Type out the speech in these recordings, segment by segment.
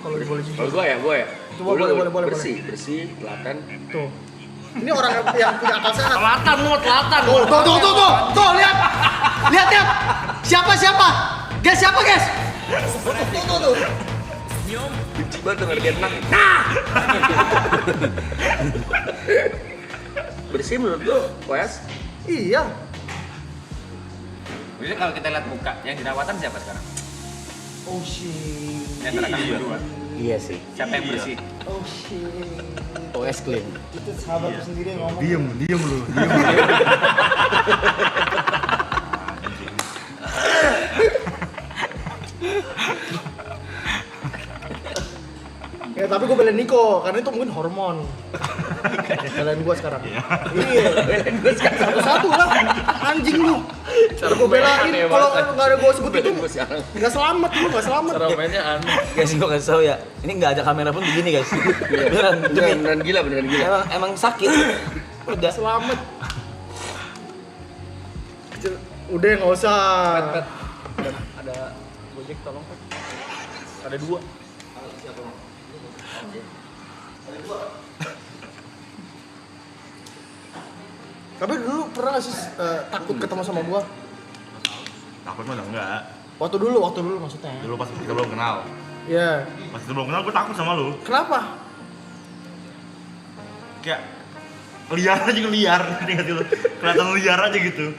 Kalau boleh jujur. Kalau gue ya. Coba boleh. Bersih, telaten. Tuh. Ini orang yang punya akal sehat. Telatan. Tuh, lihat. Lihat. Siapa? Guys, siapa, guys? Tuh. Benci banget denger dia tenang. Bersih menurut lu, Wes? Iya. Biasanya kalau kita lihat muka, yang jerawatan siapa sekarang? Oh shit. Yang terakhir berdua. Iya sih. Siapa yang bersih? Oh shit. OS clean. Itu sahabatku sendiri yang ngomong. Diem lu. Ya tapi gue belain Niko, karena itu mungkin hormon. Belain gue sekarang. Iya. Satu-satu lah. Anjing lu. Cara gue belain, kalau nggak ada gue sebut itu nggak selamat. Cara mainnya aneh. Guys, gue kasih tau ya, ini nggak ada kamera pun begini guys. Beneran gila. Emang sakit. Udah. Selamat. Udah nggak usah. Ada Gojek tolong Pak. Ada 2. Tapi dulu pernah nggak sih takut ketemu sama gua? Takut mah enggak. Waktu dulu maksudnya. Dulu pas kita belum kenal. Iya. Pas kita belum kenal gue takut sama lu. Kenapa? Kayak liar ngerti lu? Kelihatan liar aja gitu.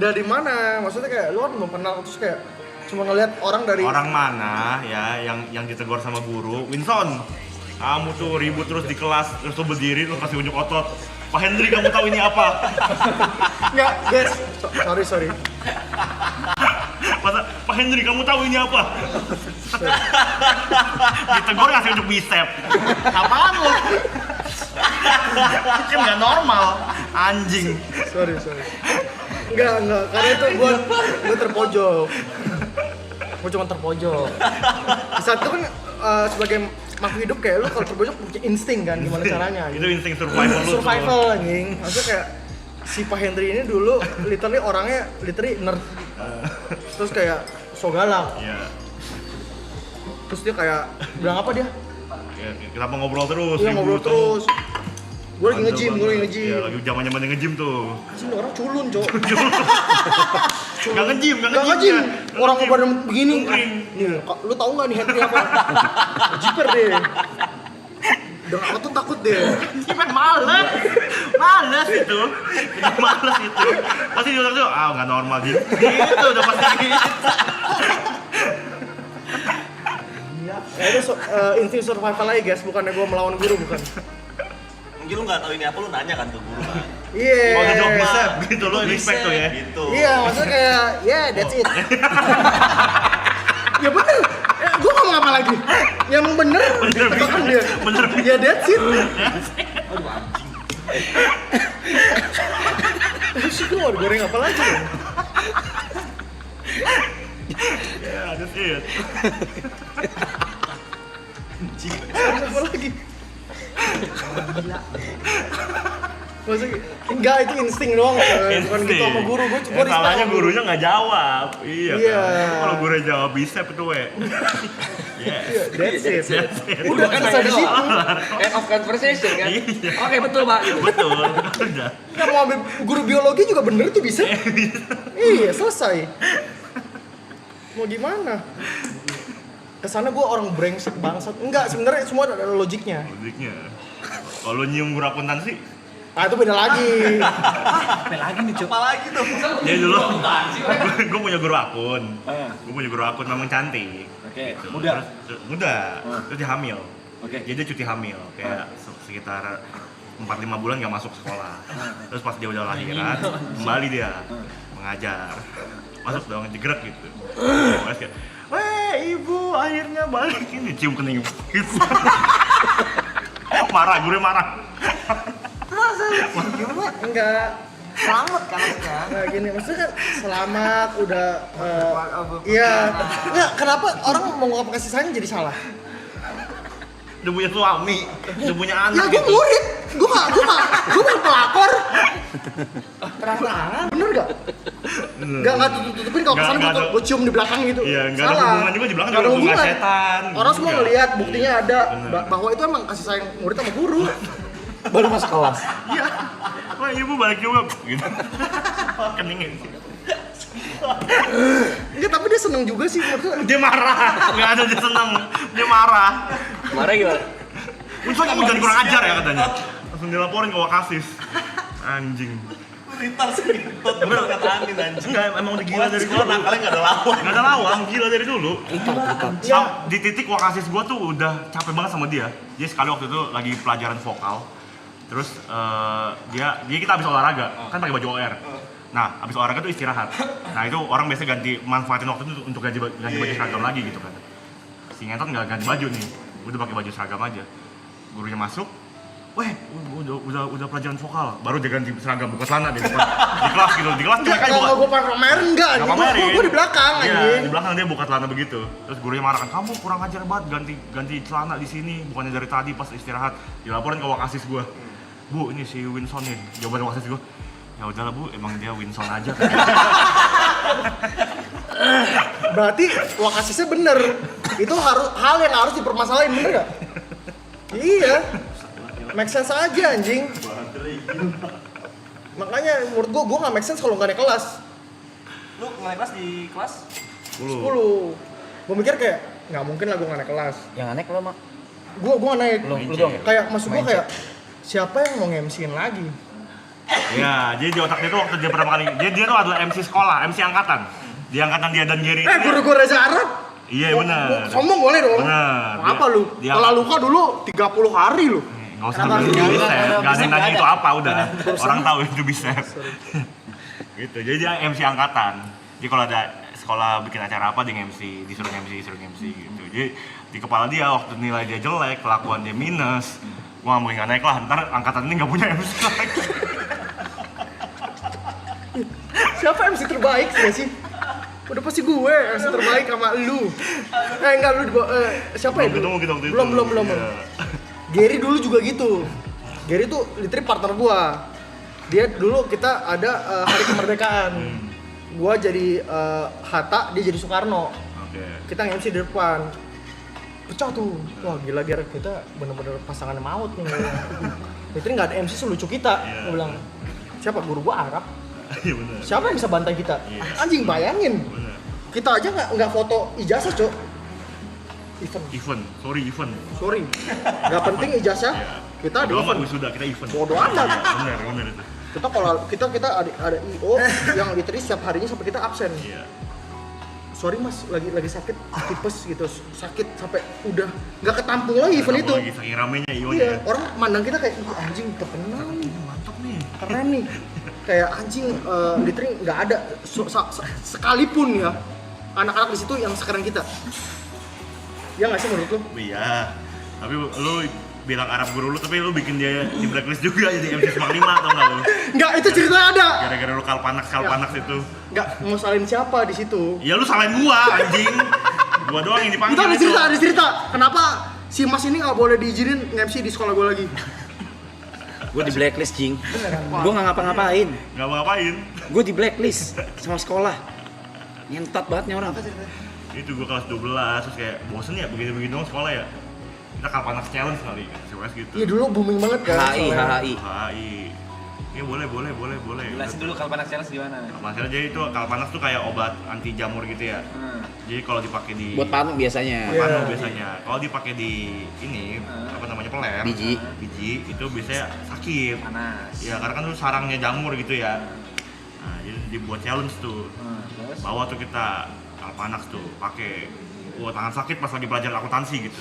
Dari mana? Maksudnya kayak lu kan belum kenal terus kayak cuma ngeliat orang dari Orang mana ya yang ditegur sama guru, Winson. Kamu tuh ribut terus di kelas, terus tuh berdiri, terus kasih unjuk otot. Pak Hendri, kamu tahu ini apa? Enggak, guys. Sorry. Masa, Pak Hendri, kamu tahu ini apa? Ditegur ngasih unjuk bicep. Apaan lu? Kan nggak normal, anjing. Sorry. Enggak, karena itu gua terpojok. Gua cuma terpojok. Di saat itu kan sebagai makhluk hidup kayak lu kalau terpojok punya insting kan gimana caranya. Itu insting survival lu. Survival anjing. Maksudnya kayak si Pak Hendri ini dulu literally orangnya nerd. Terus kayak so galak. Iya. Terus dia kayak bilang apa dia? Ya, kenapa ngobrol terus? Dia ngobrol ribut terus. Gue lagi nge-gym. Iya, lagi zaman-zamannya nge-gym tuh. Sini orang culun, Cok. Nggak nge-gym. Orang badan begini. Kering. Nih, lu tahu nggak nih Hendri apa? Jiper deh. Udah aku tuh takut deh. Jiper males itu. Pasti dia bilang tuh, nggak normal gitu. Gitu udah pasti gitu. Ya itu insting survival aja guys, bukannya gue melawan guru bukan. Mungkin lu nggak tahu ini apa, lu nanya kan ke guru kan. Iya. Mau ngejawab bisa gitu lo respect tuh ya. Gitu. Iya, maksudnya kayak that's it. Ya bener. Gue ngomong apa lagi? Yang bener tebakan dia. Bener. Ya that's it. Aduh anjing. Terus gue mau goreng apa lagi? Ya, that's it. Apa lagi? Gila. Maksudnya, enggak itu insting doang, bukan gitu sama guru. Gue cuma Salahnya gurunya nggak jawab. Iya. Iya. Kan? Kalau gurunya jawab bicep itu That's it. Udah kan selesai di situ. end of conversation kan? Iya. Oke, betul Pak. Gitu. Betul. Udah. Nggak mau ambil guru biologi juga bener tuh bisa. Iya, selesai. Mau gimana? Kesana gue orang brengsek bangsat. Enggak, sebenarnya semua ada logiknya. Logiknya. Kalau nyium guru akuntansi, Itu beda lagi. Apa lagi nih, Cok? Apa lagi tuh? dia dulu. Gue punya guru akun. Gue punya guru akun memang cantik. Oke, Gitu. muda. Muda. Terus dia hamil. Oke. Jadi dia cuti hamil kayak sekitar 4-5 bulan nggak masuk sekolah. Terus pas dia udah lahiran, kembali dia mengajar. Masuk dong, jegrek gitu. Terus kayak, "Weh, ibu akhirnya balik ini." Cium kening. Gitu. Marah, gurunya marah. Gimana? Enggak. Selamat kan maksudnya. Nah gini, maksudnya kan selamat, udah iya. Enggak, kenapa orang mau ngapa kasih sayang jadi salah? Udah punya suami, udah punya Ya anak gue gitu. murid. Gue bukan pelakor. Terang-terangan, bener gak? Nggak tutupin kalau kesana Nggak ada. gue cium di belakang gitu. Iya, nggak ada hubungan juga di belakang, Nggak ada juga hubungan hubungan. setan. Orang semua Nggak. ngelihat buktinya Iya, ada bener. bahwa itu emang kasih sayang murid sama guru. Baru masuk kelas. Iya. Wah, ibu balik juga gitu. Keningin. Enggak, tapi dia seneng juga sih menurut gue. Dia marah. Enggak ada dia seneng. Dia marah. Marah gimana? Untung kamu jangan kurang ajar ya katanya. Langsung dilaporin ke Wakasis. Anjing. Lintar segitot kata Anin anjing. Enggak, emang udah gila dari dulu. Nakalnya nggak ada lawan. Nggak ada lawan, gila dari dulu. Ya. Di titik Wakasis gua tuh udah capek banget sama dia. Dia sekali waktu itu lagi pelajaran vokal. Terus dia kita habis olahraga, kan pakai baju OR. Nah, habis olahraga tuh istirahat. Nah, itu orang biasa manfaatin waktu itu untuk ganti baju seragam lagi gitu kan. Si Ngentot nggak ganti baju nih. Udah pakai baju seragam aja. Gurunya masuk, "Weh, udah pelajaran vokal." Baru dia ganti seragam, buka celana di depan. Di kelas gitu. Di kelas Enggak, cuek aja kalau gue pamerin enggak. Nggak pamerin. Gue di belakang Iya, anjing. di belakang dia buka celana begitu. Terus gurunya marah kan, "Kamu kurang ajar banget ganti celana di sini, bukannya dari tadi pas istirahat." Dilaporin ke Wakasis gua. "Bu, ini si Winson nih." Jawaban Wakasis gua, "Ya udahlah Bu, emang dia Winson aja." Berarti Wakasisnya bener. Itu hal yang harus dipermasalahin, bener gak? Iya. Make sense aja anjing. Makanya menurut gue gak make sense kalau gak naik kelas. Lu ngelek kelas di kelas? 10. Gue mikir kayak gak mungkin lah gue gak naik kelas. Yang aneh kalau mak. Gue gak naik. Lu dong. Kayak maksud gue kayak siapa yang mau nge-MC-in lagi? Ya, jadi di otak dia tuh waktu dia pertama kali, dia tuh adalah MC sekolah, MC angkatan. Di angkatan dia dan Gary. Guru gue Reza Arab. Iya benar. Sombong boleh dong. Bener. Apa lu? Dia- Kalau luka dulu 30 hari lu. Nggak usah dulu bisa, nggak ada yang nanya itu apa udah. Orang tahu itu bisa. Gitu, jadi dia MC angkatan. Jadi kalau ada sekolah bikin acara apa dia MC, disuruh MC gitu. Jadi di kepala dia waktu nilai dia jelek, kelakuan dia minus, wah mungkin nggak naik lah, ntar angkatan ini nggak punya MC lagi. Siapa MC terbaik sih? Udah pasti gue MC terbaik sama lu. Enggak lu siapa ya? Belum ketemu kita waktu itu. Belum. Iya. Gary dulu juga gitu. Gary tuh literally partner gua. Dia dulu kita ada hari kemerdekaan. Gua jadi Hatta, dia jadi Soekarno. Oke. Kita nge-MC di depan. Pecah tuh. Wah gila Gary, kita bener-bener pasangan maut nih. Literally nggak ada MC selucu kita. Iya. Gua bilang, siapa guru gua Arab? Iya benar. Siapa yang bisa bantai kita? Iya. Anjing bayangin. Benar. Kita aja nggak foto ijazah, Cok. Event. Sorry. Nggak penting ijazah. Iya. Kita di Bodo amat event. wisuda, kita event. Bodo amat. Benar itu. Kita kalau kita ada IO yang literally setiap harinya sampai kita absen. Iya. Sorry Mas, lagi sakit, tipes gitu. Sakit sampai udah nggak ketampung lagi event itu. Lagi saking ramenya Iwan Iya, ya. orang mandang kita kayak "Ih, anjing terkenal nih. Mantap nih. Keren nih. Kayak anjing literally nggak ada sekalipun ya anak-anak di situ yang sekarang kita. Ya nggak sih menurut lu? Iya. Tapi lu bilang Arab guru lu, tapi lu bikin dia di blacklist juga jadi MC Semak 5 tau nggak lu? Nggak, itu ceritanya ada. Gara-gara lu kalpanax itu. Nggak mau salin siapa di situ. Ya lu salahin gua anjing. Gua doang yang dipanggil. Itu ada cerita. Kenapa si Mas ini nggak boleh diizinin nge-MC di sekolah gue lagi? Gue di blacklist, Jing. Gue nggak ngapa-ngapain. Nggak mau ngapain. Gue di blacklist sama sekolah. Nyentot banget nih orang. Itu gua kelas 12 terus kayak bosen ya begitu-begitu dong sekolah ya. Kita kalpanax challenge kali kan, CWS gitu. Iya dulu booming banget kan. HI. HI. Iya boleh. Jelasin dulu Kalpanax Challenge di mana? Masalah jadi itu kalpanax tuh kayak obat anti jamur gitu ya. Jadi kalau dipakai di Buat panu biasanya. Iya. panu biasanya. Kalau dipakai di ini apa namanya pelem, Biji. itu biasanya sakit. Panas. Ya karena kan tuh sarangnya jamur gitu ya. Nah, jadi dibuat challenge tuh. Terus? Bawa tuh kita kalpanax tuh pakai buat tangan sakit pas lagi belajar akuntansi gitu.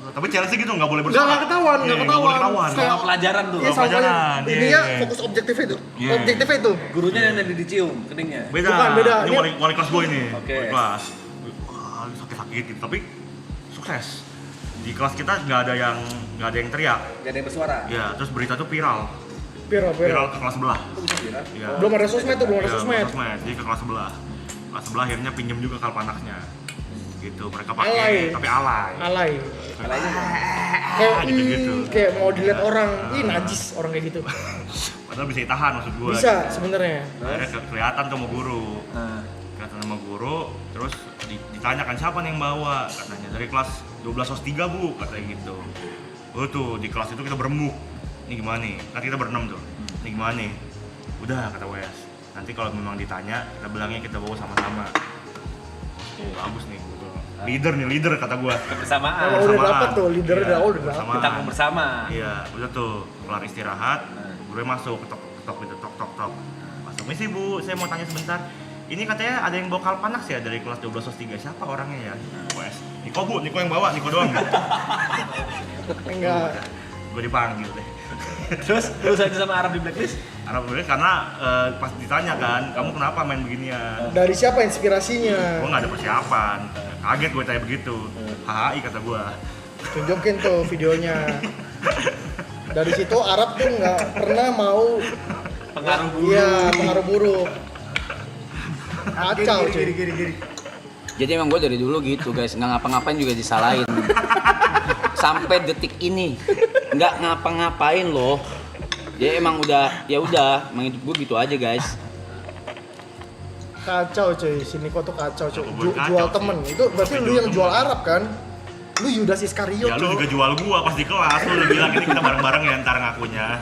Tapi challenge gitu nggak boleh bersuara. Nggak ketahuan, Iya, nggak nggak boleh ketahuan. ketahuan. Kayak- Sama pelajaran tuh. Iya, Sama sama pelajaran, ini iya. ya fokus objektifnya itu. Iya. Objektifnya itu. Gurunya yang dari dicium keningnya. Beda. Bukan, beda. Ini Ini- wali kelas gue ini. Oke. Wali kelas. Wah, sakit-sakit gitu. Tapi sukses. Di kelas kita nggak ada yang teriak. Gak ada yang bersuara. Ya, terus berita tuh viral. Viral. Ke kelas sebelah. Kok bisa viral? Ya. Belum ada sosmed tuh, belum ada Iya, sosmed. Jadi ke kelas sebelah. Kelas sebelah akhirnya pinjem juga kalpanaxnya. gitu. Mereka pakai tapi alay. Kayak gitu-gitu. kayak mau dilihat orang, ih najis orang kayak gitu. Padahal bisa ditahan maksud gua. Bisa sebenarnya. Akhirnya kelihatan tuh sama guru. Kelihatan sama guru, terus ditanyakan siapa nih yang bawa, katanya dari kelas 12 sos 3 bu, katanya gitu. Oh tuh di kelas itu kita berembuk, ini gimana nih, kan kita berenam tuh, ini gimana nih, udah kata WS, nanti kalau memang ditanya kita bilangnya kita bawa sama-sama. Oh bagus nih, leader kata gua. Bersamaan. Kalau udah dapet tuh leader Iya, udah dapet. bersamaan. Kita mau bersama. Iya, udah tuh kelar istirahat, gue masuk ketok gitu, tok. Masuk, misi bu, saya mau tanya sebentar. Ini katanya ada yang bawa Kalpanax ya dari kelas 12 sos 3, siapa orangnya ya? WS, Niko bu, Niko yang bawa, Niko doang. Enggak. Gue dipanggil deh. Terus aja sama Arab di blacklist? Arab sebenarnya karena pas ditanya kan, kamu kenapa main beginian? Dari siapa inspirasinya? Gue nggak ada persiapan, kaget gue tanya begitu. HHI kata gue. Tunjukin tuh videonya. Dari situ Arab tuh nggak pernah mau Pengaruh buruk. Iya, pengaruh buruk. Kacau cuy. Giri. Jadi emang gue dari dulu gitu guys, nggak ngapa-ngapain juga disalahin. Sampai detik ini nggak ngapa-ngapain loh. Jadi emang emang hidup gue gitu aja guys. Kacau cuy, si Niko tuh kacau cuy. Bukan kacau Jual sih. temen, itu berarti lu yang jual Arab kan? Lu Yudas Iskariot Ya lu juga cuy. jual gua pas di kelas, lu udah bilang ini kita bareng-bareng ya ntar ngakunya.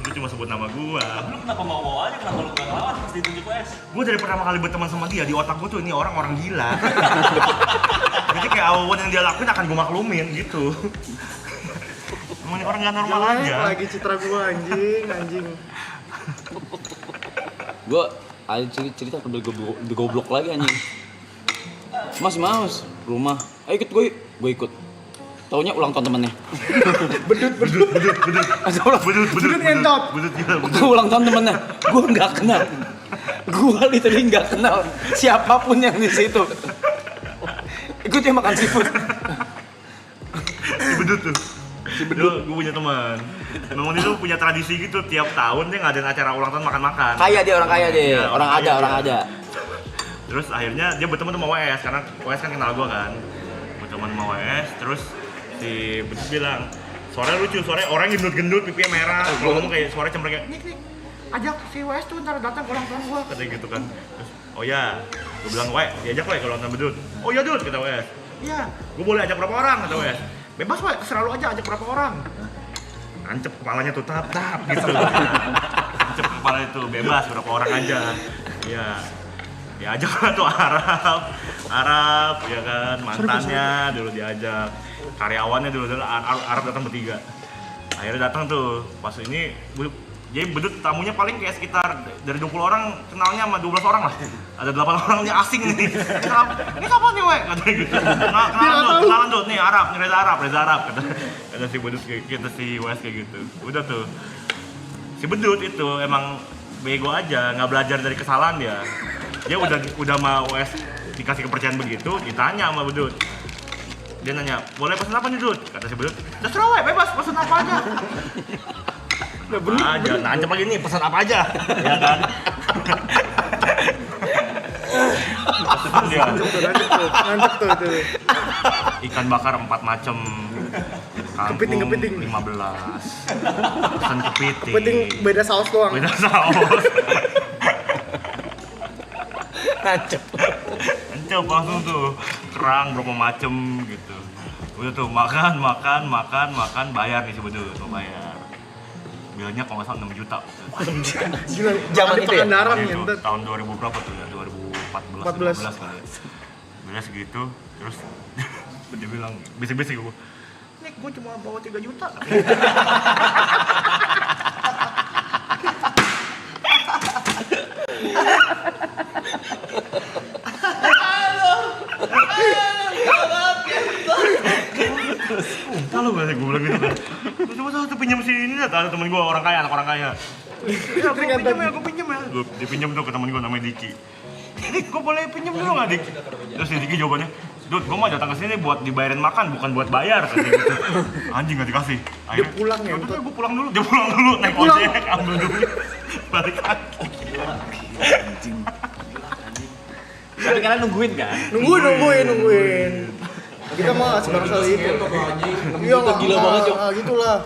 Lu cuma sebut nama gua. Lu kenapa mau aja, kenapa lu gak ngelawan pas ditunjuk WS? Gue dari pertama kali berteman sama dia, di otak gue tuh ini orang gila. Jadi kayak apapun yang dia lakuin akan gue maklumin gitu. Emang ini orang gak normal aja. Lagi citra gua anjing. Gue ada cerita udah goblok lagi anjing. Mas, rumah. Ayo ikut gue ikut. Taunya ulang tahun temennya. Bedut ngentot. gila. Waktu ulang tahun temennya, gue nggak kenal. Gue literally nggak kenal siapapun yang di situ. Ikut ya makan seafood. Si bedut gue punya teman. Memang dia tuh punya tradisi gitu, tiap tahun dia ngadain acara ulang tahun makan-makan. Orang kaya deh. Iya, Orang kaya dia. ada. Terus akhirnya dia berteman sama WS, karena WS kan kenal gue kan. Berteman sama WS, terus si bedut bilang, suaranya lucu, suaranya orang gendut-gendut, pipinya merah. Kalau ngomong kayak suaranya cembereng kayak, nih, ajak si WS tuh ntar datang ke ulang tahun gue, katanya gitu kan. Terus, oh ya, gue bilang, diajak ke ulang tahun bedut. Oh iya Dut, kata WS. Iya, gue boleh ajak berapa orang, kata WS. Bebas terserah lu aja, ajak berapa orang. Ancep kepalanya tuh tap gitu. Ancep kepala itu, bebas berapa orang aja. Iya. Diajak lah tuh Arab ya kan, mantannya dulu diajak, karyawannya dulu Arab datang bertiga. Akhirnya datang tuh, pas ini jadi bedut tamunya paling kayak sekitar dari 20 orang kenalnya sama 12 orang lah. Ada 8 orang dia asing nih. Ini siapa nih weh? Katanya gitu. Kenalan tuh, nih Arab, nih Reza Arab kata si bedut kita si WS kayak gitu. Udah tuh. Si bedut itu emang bego aja, nggak belajar dari kesalahan dia. Dia udah sama WS dikasih kepercayaan begitu, ditanya sama bedut. Dia nanya, boleh pesan apa nih Dut? Kata si bedut, terserah weh, bebas pesan apa aja. Aja, nancep lagi nih, pesan apa aja, ya kan? Pesan dia. Mantap tuh itu. Ikan bakar 4 macam, kangkung Kepiting. 15, pesan kepiting. Penting beda saus doang. Beda saus. Nancep. Encep langsung tuh, kerang berapa macem gitu. Udah tuh makan, bayar nih si bedut, mau bayar. Bilangnya kalau nggak salah 6 juta. Gila, Zaman di itu ya? Pangandaran Itu ngentot. tahun 2000 berapa tuh ya? 2014 15 kali ya. Bilangnya segitu, terus dia bilang, bisik-bisik gue, Nik, gue cuma bawa 3 juta. Kalau gue bilang gitu kan, cuma satu pinjam sini lah, ada temen gue anak orang kaya. Ya, gue pinjam ya. Gue dipinjam tuh ke temen gue namanya Diki. Dik, gue boleh pinjam dulu nggak Dik? Terus si Diki jawabannya, Dut, gue mau datang ke sini buat dibayarin makan, bukan buat bayar. Katanya gitu. Anjing nggak dikasih. Akhirnya, Dia pulang ya, udah gue pulang dulu. Dia pulang dulu, naik ojek, ambil duit, balik lagi. Tapi kalian nungguin kan? Nungguin. Kita mah sebarang kali itu. Iya nggak gila banget, Cok. Gitulah.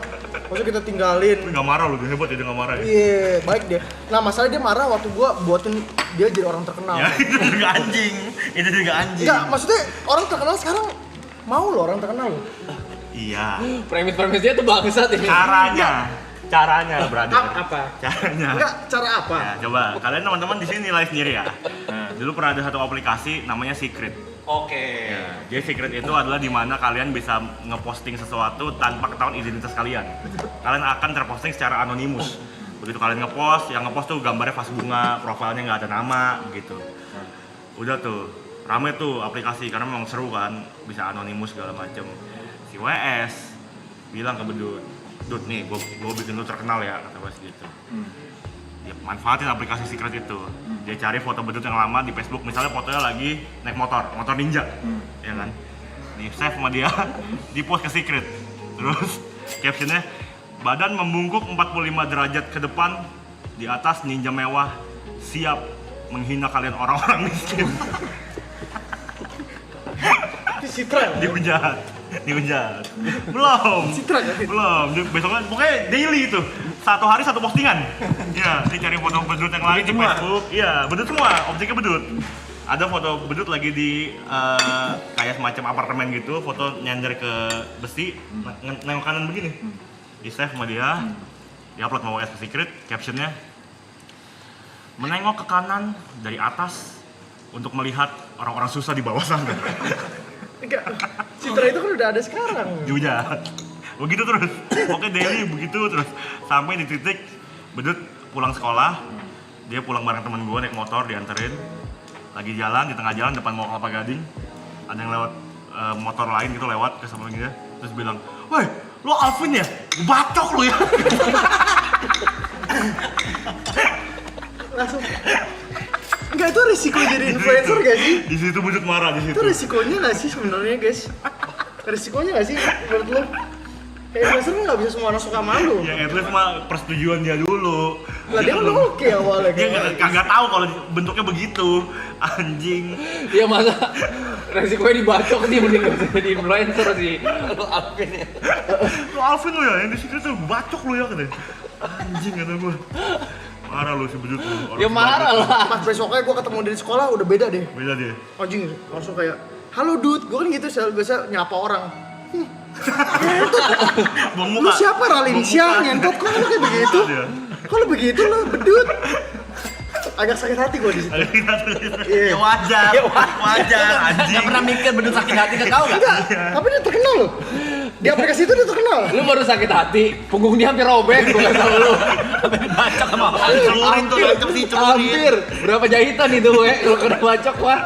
Masa kita tinggalin. Nggak marah lu, dia hebat ya dia nggak marah ya. Iya, baik dia. Nah masalahnya dia marah waktu gua buatin dia jadi orang terkenal. Ya itu juga anjing. Itu juga anjing. Enggak, maksudnya orang terkenal sekarang mau loh orang terkenal loh. Iya. Premis-premisnya tuh bangsat ini. Caranya brother. Apa? Caranya. Enggak, cara apa? Ya, coba kalian teman-teman di sini nilai sendiri ya. Dulu pernah ada satu aplikasi namanya Secret. Oke. Ya, jadi Secret itu adalah di mana kalian bisa ngeposting sesuatu tanpa ketahuan identitas kalian. Kalian akan terposting secara anonimus. Begitu kalian ngepost, yang ngepost tuh gambarnya vas bunga, profilnya nggak ada nama gitu. Udah tuh, rame tuh aplikasi karena memang seru kan, bisa anonimus segala macem. Si WS bilang ke Bedut, Dut nih, gue bikin lu terkenal ya, kata WS gitu. Dia manfaatin aplikasi Secret itu. Dia cari foto Bedut yang lama di Facebook, misalnya fotonya lagi naik motor ninja, ya kan? Di save sama dia, di post ke Secret. Terus captionnya, badan membungkuk 45 derajat ke depan, di atas ninja mewah, siap menghina kalian orang-orang miskin. Itu Citra. Dihujat. Belum. Citra kan? Belum. Besoknya pokoknya daily itu. Satu hari satu postingan. Ya, dia cari foto Bedut yang lain di Facebook. Iya, Bedut semua, objeknya Bedut. Ada foto Bedut lagi di kayak semacam apartemen gitu, foto nyender ke besi, nengok kanan begini. Di save sama dia. Di-upload sama WS ke Secret, captionnya menengok ke kanan dari atas untuk melihat orang-orang susah di bawah sana. Enggak. Citra itu kan udah ada sekarang. Dihujat. Begitu terus. Pokoknya daily begitu terus. Sampai di titik Bedut pulang sekolah. Dia pulang bareng teman gue naik motor dianterin. Lagi jalan di tengah jalan depan Mall Kelapa Gading. Ada yang lewat motor lain gitu lewat ke samping dia. Terus bilang, "Woi, lo Alvin ya? Bacok lo ya." Langsung. Enggak, itu risiko jadi influencer gak sih? Di situ Bedut marah di situ. Itu risikonya gak sih sebenarnya guys? Risikonya gak sih menurut lo? Kayak influencer kan gak bisa semua orang suka malu. Ya at least mah persetujuan dia dulu. Lah dia kan oke awalnya Dia kayak. kagak tahu kalau bentuknya begitu. Anjing. Iya masa resikonya dibacok nih mending gak usah jadi influencer sih. Lu Alvin ya. Lo Alvin lo ya, yang di Secret tuh bacok lo ya katanya. Anjing kata gue. Marah lo si Bedut lo. Ya marah lah. Pas besoknya gue ketemu dia di sekolah udah beda deh. Beda dia. Anjing langsung kayak, "Halo Dut," gue kan gitu selalu biasa nyapa orang. Buang Lu muka. siapa Ralinsyah nyentot? Kok lu kayak begitu? Dia. Kok lu begitu lu Bedut? Agak sakit hati gue di situ. Ya wajar. Wajar anjing. Gak pernah mikir Bedut sakit hati ke kau gak? Enggak, tapi dia terkenal loh. Di aplikasi itu dia terkenal. Lu baru sakit hati, punggung dia hampir robek gua kasih tau lu. Bacok sama orang. Celurin tuh, lancep sih celurin. Hampir. Berapa jahitan itu kalau kena bacok wah.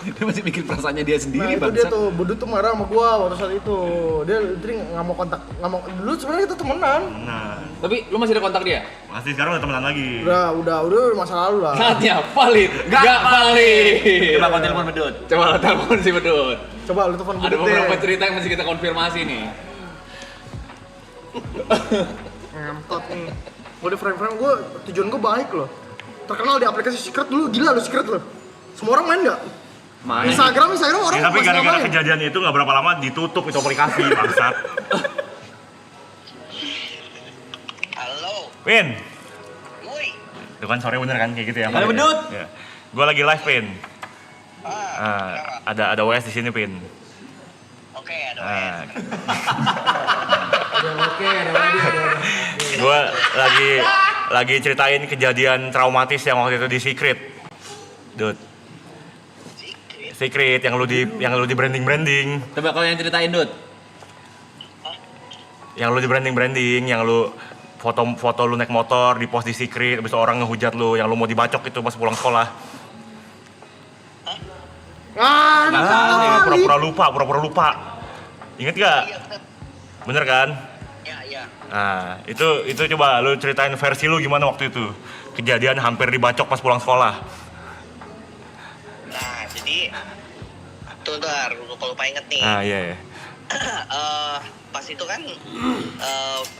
Dia masih mikir perasaannya dia Nah sendiri itu dia tuh, Bedut tuh marah sama gua waktu saat itu. Dia literally nggak mau kontak, nggak mau. Dulu sebenarnya kita temenan. Nah, Tapi lu masih ada kontak dia? masih sekarang udah temenan lagi. Udah masa lalu lah. Saatnya valid. Gak valid. Coba kau telepon Bedut. Coba lo telepon si Bedut. Coba lu telepon Ada Bedut deh. beberapa cerita yang masih kita konfirmasi nih. Ngentot nih. Gua di frame gua tujuan gua baik loh. Terkenal di aplikasi Secret dulu, gila lu Secret lo. Semua orang main nggak? Main. Instagram orang Ya, tapi masih gara-gara main. kejadian itu nggak berapa lama ditutup itu aplikasi bangsat. Halo, Win, woi. itu kan sore bener kan kayak gitu ya. Halo, Bedut. Ya. Gua lagi live Pin. Kenapa? Ada WS di sini Pin. Oke, ada Ah, Oke, ada lagi, ada. Gua lagi ceritain kejadian traumatis yang waktu itu di Secret. Dut. Secret yang lu di branding. Coba kau yang ceritain Dut. Yang lu di branding, yang lu foto lu naik motor di post di Secret, habis itu orang ngehujat lu, yang lu mau dibacok itu pas pulang sekolah. Pura-pura lupa. Ingat gak? Iya, bener. Bener kan? Ya. Nah, itu coba lu ceritain versi lu gimana waktu itu. Kejadian hampir dibacok pas pulang sekolah. Nah, jadi tuh ntar, kalau lupa inget nih. Ah, iya. Pas itu kan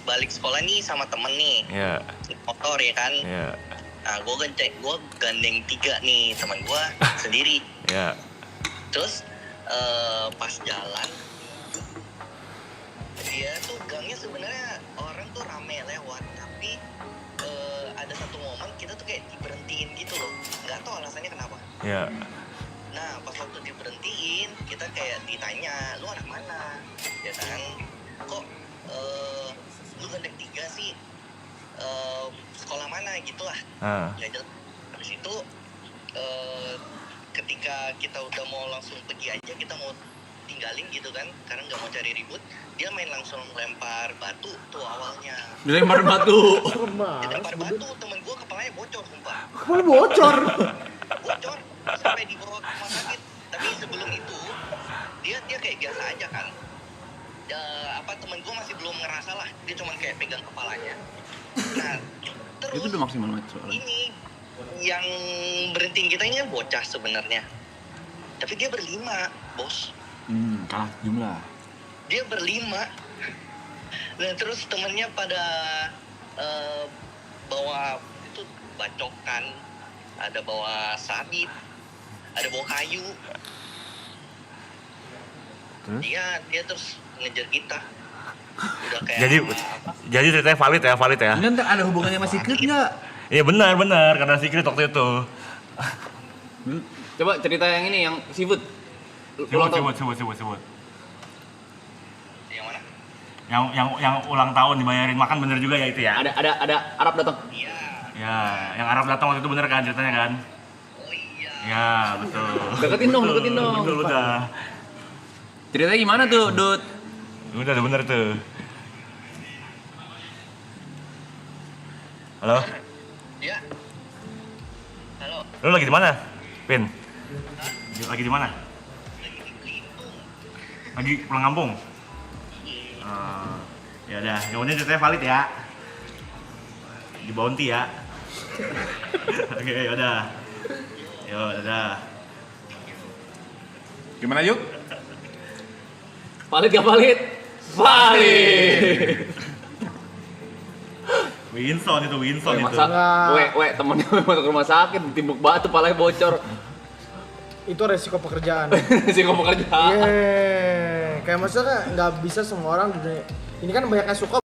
balik sekolah nih sama temen nih, Iya. motor ya kan. Iya. Nah, gue gandeng 3 nih teman gue sendiri. Ya. Terus pas jalan, dia tuh gangnya sebenarnya orang tuh rame lewat, tapi ada satu momen kita tuh kayak diberhentiin gitu loh, nggak tahu alasannya kenapa. Ya. Nah pas waktu diberhentiin, kita kayak ditanya, lu anak mana? Ya kan, kok lu gandeng 3 sih? Sekolah mana gitu lah. Ya jelas. Habis itu ketika kita udah mau langsung pergi aja, kita mau tinggalin gitu kan, karena nggak mau cari ribut, dia main langsung lempar batu tuh awalnya. Dilempar batu. Dia lempar batu, temen gue kepalanya bocor sumpah. Kepala bocor. Bocor sampai dibawa ke rumah sakit. Tapi sebelum itu dia kayak biasa aja kan. Temen gue masih belum ngerasa lah, dia cuma kayak pegang kepalanya. Nah terus Itu udah maksimal banget soalnya. ini yang berhentiin kita ini kan bocah sebenarnya, tapi dia berlima bos. Kalah jumlah. Dia berlima. Dan terus temennya pada bawa itu bacokan, ada bawa sabit, ada bawa kayu. Dia terus ngejar kita. Udah kayak Jadi ceritanya valid ya. Ini ntar ada hubungannya sama Secret nggak? Iya benar karena Secret waktu itu. Coba cerita yang ini, yang seafood. Ulang tahun. Sebut. yang mana? Yang ulang tahun dibayarin makan bener juga ya itu ya. Ada Arab datang. Iya. Ya, yang Arab datang waktu itu bener kan ceritanya kan? Oh iya. Ya, betul. Deketin dong. Betul udah. Ceritanya gimana tuh, Dut? Udah bener tuh. Halo? Iya. Halo. Lu lagi di mana? Pin. Lagi di mana? Lagi pulang kampung. Ya udah, kemudian ceritanya valid ya. Di Bounty ya. Oke, yaudah. Yo, dadah. Gimana yuk? Valid gak valid? Valid. Winson itu. Masa, temennya masuk rumah sakit, ditimbuk batu, palanya bocor. Itu resiko pekerjaan. Si ngomong kerja. Kayak maksudnya nggak bisa semua orang di dunia ini kan banyak yang suka